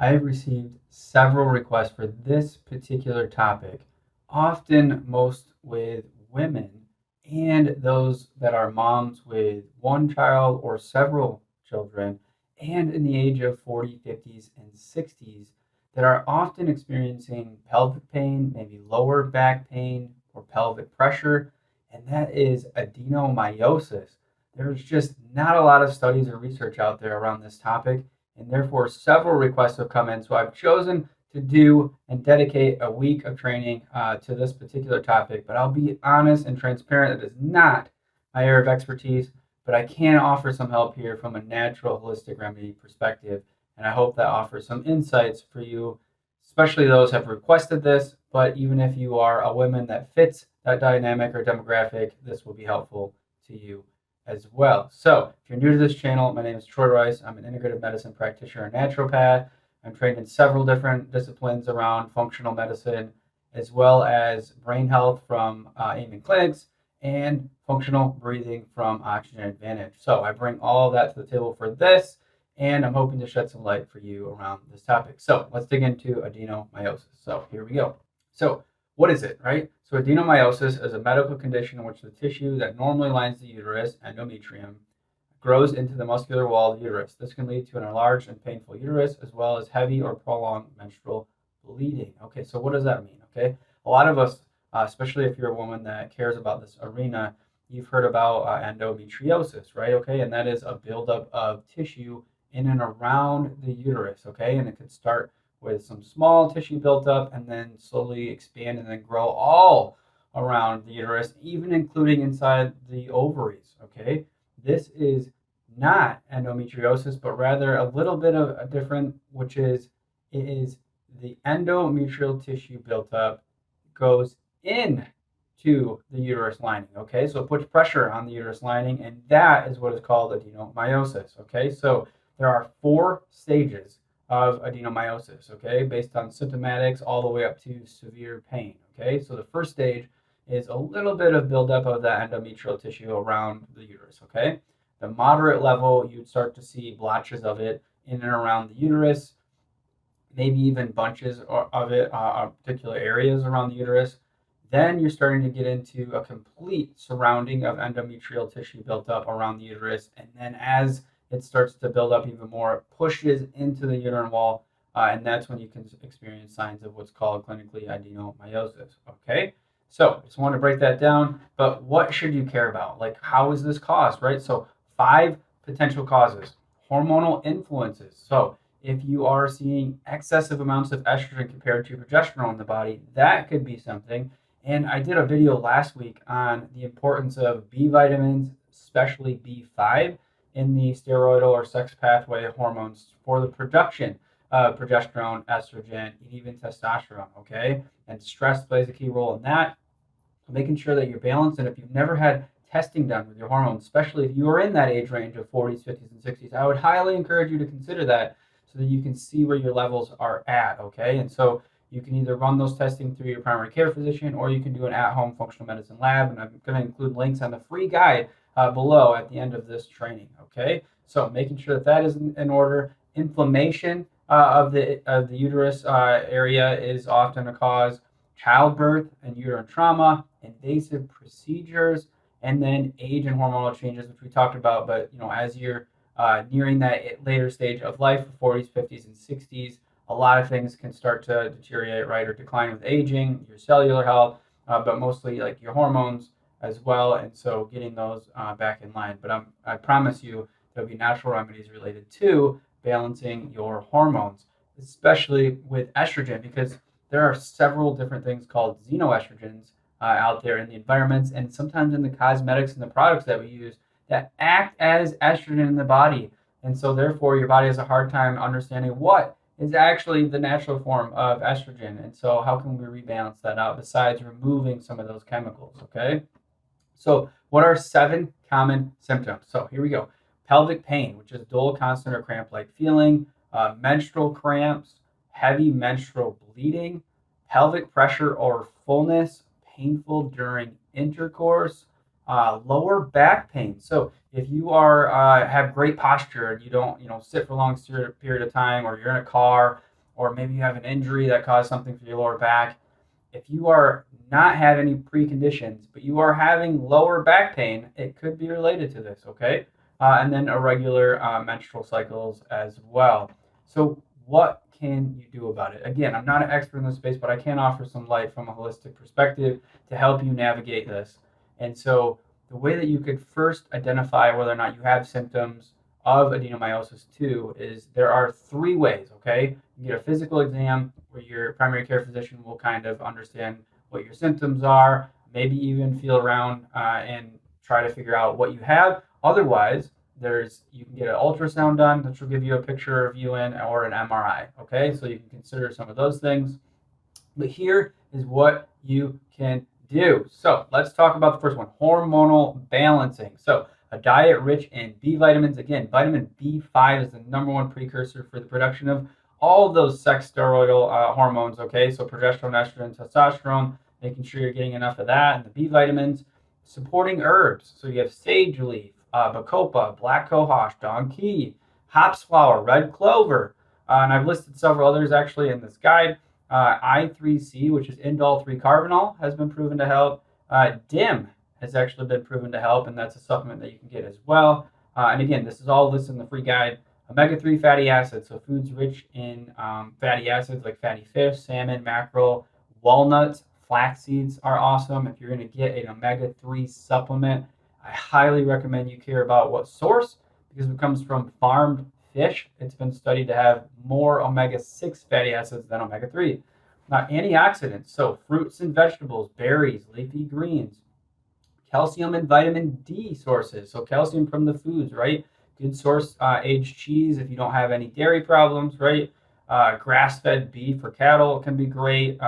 I have received several requests for this particular topic, often most with women and those that are moms with one child or several children, and in the age of 40, 50s, and 60s that are often experiencing pelvic pain, maybe lower back pain, or pelvic pressure, and that is adenomyosis. There's just not a lot of studies or research out there around this topic, and therefore several requests have come in. So I've chosen to do and dedicate a week of training to this particular topic. But I'll be honest and transparent, it is not my area of expertise, but I can offer some help here from a natural holistic remedy perspective. And I hope that offers some insights for you, especially those who have requested this. But even if you are a woman that fits that dynamic or demographic, this will be helpful to you as well. So if you're new to this channel, my name is Troy Rice. I'm an integrative medicine practitioner and naturopath. I'm trained in several different disciplines around functional medicine, as well as brain health from Amen Clinics and functional breathing from Oxygen Advantage. So I bring all that to the table for this, and I'm hoping to shed some light for you around this topic. So let's dig into adenomyosis. So here we go. So what is it, right? So adenomyosis is a medical condition in which the tissue that normally lines the uterus, endometrium, grows into the muscular wall of the uterus. This can lead to an enlarged and painful uterus, as well as heavy or prolonged menstrual bleeding. Okay, so what does that mean? Okay, a lot of us, especially if you're a woman that cares about this arena, you've heard about endometriosis, right? Okay, and that is a buildup of tissue in and around the uterus. Okay, and it could start with some small tissue built up and then slowly expand and then grow all around the uterus, even including inside the ovaries. Okay, this is not endometriosis, but rather a little bit of a different, which is it is the endometrial tissue built up goes in to the uterus lining. Okay, so it puts pressure on the uterus lining, and that is what is called adenomyosis. Okay, so there are 4 stages of adenomyosis. Okay, based on symptomatics all the way up to severe pain. Okay, so the first stage is a little bit of buildup of that endometrial tissue around the uterus. Okay, the moderate level, you'd start to see blotches of it in and around the uterus, maybe even bunches of it on particular areas around the uterus. Then you're starting to get into a complete surrounding of endometrial tissue built up around the uterus. And then as it starts to build up even more, it pushes into the uterine wall. And that's when you can experience signs of what's called clinically adenomyosis. Okay, so just want to break that down. But what should you care about? Like, how is this caused, right? So 5 potential causes. Hormonal influences. So if you are seeing excessive amounts of estrogen compared to progesterone in the body, that could be something. And I did a video last week on the importance of B vitamins, especially B5, in the steroidal or sex pathway hormones for the production of progesterone, estrogen, and even testosterone. Okay, and stress plays a key role in that. So making sure that you're balanced, and if you've never had testing done with your hormones, especially if you are in that age range of 40s, 50s, and 60s, I would highly encourage you to consider that so that you can see where your levels are at. Okay, and so you can either run those testing through your primary care physician, or you can do an at-home functional medicine lab. And I'm going to include links on the free guide below at the end of this training. Okay, so making sure that that is in order. Inflammation of the uterus area is often a cause. Childbirth and uterine trauma, invasive procedures, and then age and hormonal changes, which we talked about. But as you're nearing that later stage of life, 40s, 50s, and 60s, a lot of things can start to deteriorate, right, or decline with aging, your cellular health, but mostly like your hormones as well. And so getting those back in line. But I promise you there'll be natural remedies related to balancing your hormones, especially with estrogen, because there are several different things called xenoestrogens out there in the environments and sometimes in the cosmetics and the products that we use that act as estrogen in the body. And so therefore your body has a hard time understanding what is actually the natural form of estrogen. And so how can we rebalance that out besides removing some of those chemicals? Okay, so what are 7 common symptoms? So here we go. Pelvic pain, which is dull, constant, or cramp-like feeling. Menstrual cramps, heavy menstrual bleeding, pelvic pressure or fullness, painful during intercourse, lower back pain. So if you are have great posture and you don't sit for a long period of time, or you're in a car or maybe you have an injury that caused something for your lower back. If you are not have any preconditions, but you are having lower back pain, it could be related to this, okay? And then irregular menstrual cycles as well. So what can you do about it? Again, I'm not an expert in this space, but I can offer some light from a holistic perspective to help you navigate this. And so the way that you could first identify whether or not you have symptoms of adenomyosis 2 is there are 3 ways, okay? You get a physical exam where your primary care physician will kind of understand what your symptoms are, maybe even feel around and try to figure out what you have. Otherwise, you can get an ultrasound done, which will give you a picture of you in, or an MRI, okay? So you can consider some of those things. But here is what you can do. So let's talk about the first one, hormonal balancing. So a diet rich in B vitamins. Again, vitamin B5 is the #1 precursor for the production of all of those sex steroidal hormones, okay? So progesterone, estrogen, testosterone, making sure you're getting enough of that, and the B vitamins. Supporting herbs. So you have sage leaf, bacopa, black cohosh, donkey, hops flower, red clover, and I've listed several others actually in this guide. I3C, which is indole 3-carbinol, has been proven to help. DIM has actually been proven to help, and that's a supplement that you can get as well. And again, this is all listed in the free guide. Omega-3 fatty acids, so foods rich in fatty acids like fatty fish, salmon, mackerel, walnuts, flax seeds are awesome. If you're going to get an omega-3 supplement, I highly recommend you care about what source, because if it comes from farmed fish, it's been studied to have more omega-6 fatty acids than omega-3. Now, antioxidants, so fruits and vegetables, berries, leafy greens, calcium and vitamin D sources, so calcium from the foods, right? Good source, aged cheese if you don't have any dairy problems, right? Grass-fed beef for cattle can be great.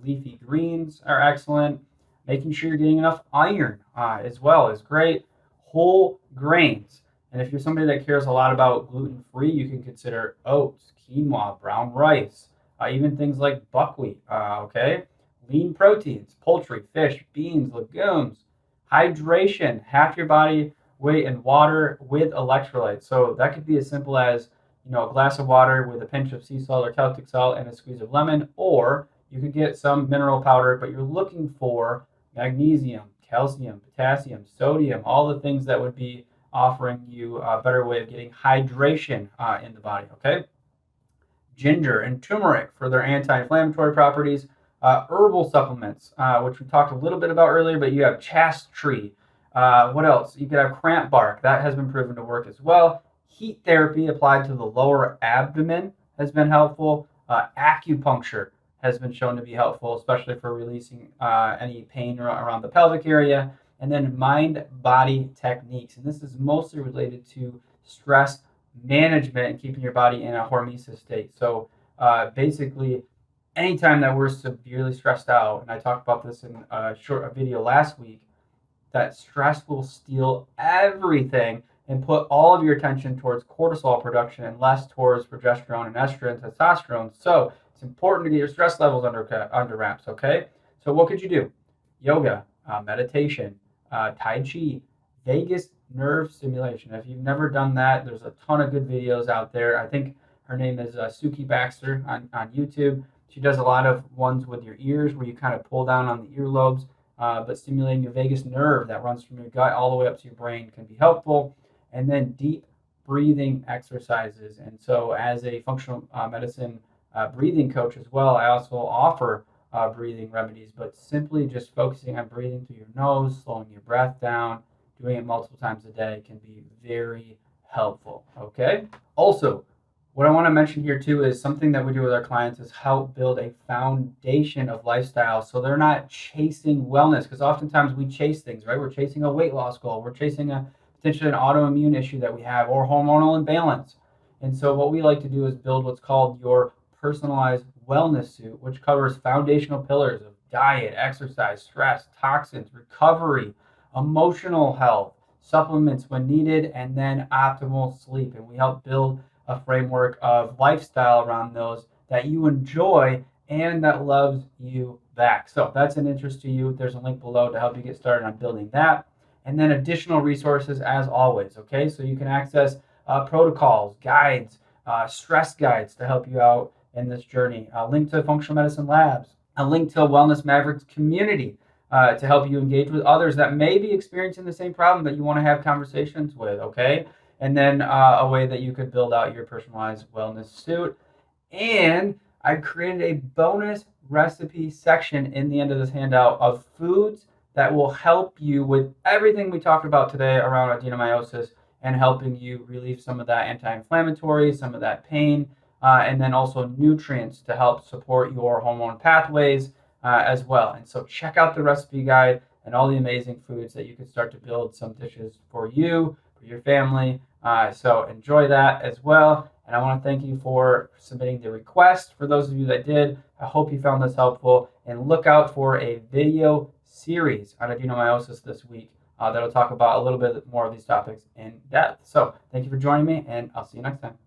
Leafy greens are excellent. Making sure you're getting enough iron as well is great. Whole grains. And if you're somebody that cares a lot about gluten-free, you can consider oats, quinoa, brown rice, even things like buckwheat, okay? Lean proteins, poultry, fish, beans, legumes. Hydration, half your body weight in water with electrolytes. So that could be as simple as, a glass of water with a pinch of sea salt or caustic salt and a squeeze of lemon, or you could get some mineral powder, but you're looking for magnesium, calcium, potassium, sodium, all the things that would be offering you a better way of getting hydration in the body, okay? Ginger and turmeric for their anti-inflammatory properties. Herbal supplements, which we talked a little bit about earlier, but you have chaste tree. What else? You could have cramp bark. That has been proven to work as well. Heat therapy applied to the lower abdomen has been helpful. Acupuncture has been shown to be helpful, especially for releasing any pain around the pelvic area. And then mind-body techniques. And this is mostly related to stress management and keeping your body in a hormesis state. So basically, anytime that we're severely stressed out, and I talked about this in a video last week, that stress will steal everything and put all of your attention towards cortisol production and less towards progesterone and estrogen, testosterone. So it's important to get your stress levels under wraps, okay? So what could you do? Yoga, meditation, Tai Chi, vagus nerve stimulation. If you've never done that, there's a ton of good videos out there. I think her name is Suki Baxter on YouTube. She does a lot of ones with your ears where you kind of pull down on the earlobes, but stimulating your vagus nerve that runs from your gut all the way up to your brain can be helpful. And then deep breathing exercises. And so as a functional medicine breathing coach as well, I also offer breathing remedies, but simply just focusing on breathing through your nose, slowing your breath down, doing it multiple times a day can be very helpful, okay? Also, what I want to mention here too is something that we do with our clients is help build a foundation of lifestyle so they're not chasing wellness, because oftentimes we chase things, right? We're chasing a weight loss goal. We're chasing potentially an autoimmune issue that we have or hormonal imbalance. And so what we like to do is build what's called your personalized wellness suit, which covers foundational pillars of diet, exercise, stress, toxins, recovery, emotional health, supplements when needed, and then optimal sleep. And we help build a framework of lifestyle around those that you enjoy and that loves you back. So if that's an interest to you, there's a link below to help you get started on building that. And then additional resources as always, okay? So you can access protocols, guides, stress guides to help you out in this journey, a link to Functional Medicine Labs, a link to a Wellness Mavericks community to help you engage with others that may be experiencing the same problem that you want to have conversations with, okay? And then a way that you could build out your personalized wellness suit. And I created a bonus recipe section in the end of this handout of foods that will help you with everything we talked about today around adenomyosis and helping you relieve some of that anti-inflammatory, some of that pain, and then also nutrients to help support your hormone pathways as well. And so check out the recipe guide and all the amazing foods that you can start to build some dishes for you, for your family. So enjoy that as well. And I want to thank you for submitting the request. For those of you that did, I hope you found this helpful. And look out for a video series on adenomyosis this week that'll talk about a little bit more of these topics in depth. So thank you for joining me, and I'll see you next time.